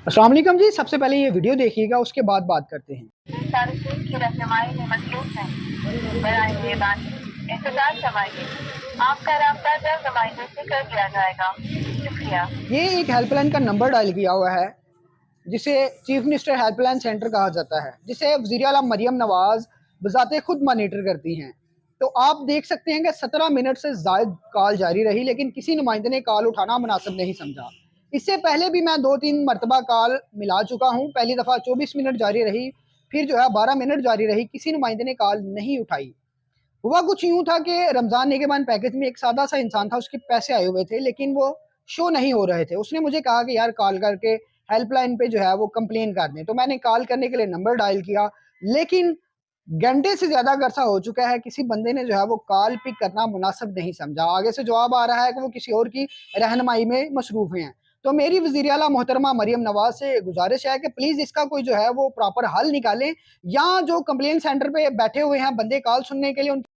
अस्सलाम वालेकुम जी। सबसे पहले ये वीडियो देखिएगा, उसके बाद बात करते हैं। सार्वजनिक की रहनुमाई में मसरूफ हैं। बराए मेहरबानी इंतजार फरमाइए। आपका राब्ता जल्द नुमाइंदे से कर दिया जाएगा। शुक्रिया। ये एक हेल्पलाइन का नंबर डायल किया हुआ है जिसे चीफ मिनिस्टर हेल्पलाइन सेंटर कहा जाता है, जिसे वज़ीर आला मरियम नवाज बजाते खुद मॉनिटर करती हैं। तो आप देख सकते हैं कि 17 मिनट से ज़ायद कॉल जारी रही, लेकिन किसी नुमाइंदे ने कॉल उठाना मुनासिब नहीं समझा। इससे पहले भी मैं 2-3 मरतबा कॉल मिला चुका हूँ। पहली दफ़ा 24 मिनट जारी रही, फिर जो है 12 मिनट जारी रही, किसी नुमाइंदे ने कॉल नहीं उठाई। हुआ कुछ यूँ था कि रमज़ान निगहबान पैकेज में एक सादा सा इंसान था, उसके पैसे आए हुए थे लेकिन वो शो नहीं हो रहे थे। उसने मुझे कहा कि यार कॉल करके हेल्पलाइन पे जो है वो कंप्लेन कर दें। तो मैंने कॉल करने के लिए नंबर डायल किया, लेकिन घंटे से ज़्यादा अरसा हो चुका है, किसी बंदे ने जो है वो कॉल पिक करना मुनासिब नहीं समझा। आगे से जवाब आ रहा है कि वो किसी और की रहनुमाई में मसरूफ़ हैं। तो मेरी वज़ीर आला मोहतरमा मरियम नवाज़ से गुजारिश है कि प्लीज़ इसका कोई जो है वो प्रॉपर हल निकालें, या जो कंप्लेन सेंटर पे बैठे हुए हैं बंदे कॉल सुनने के लिए,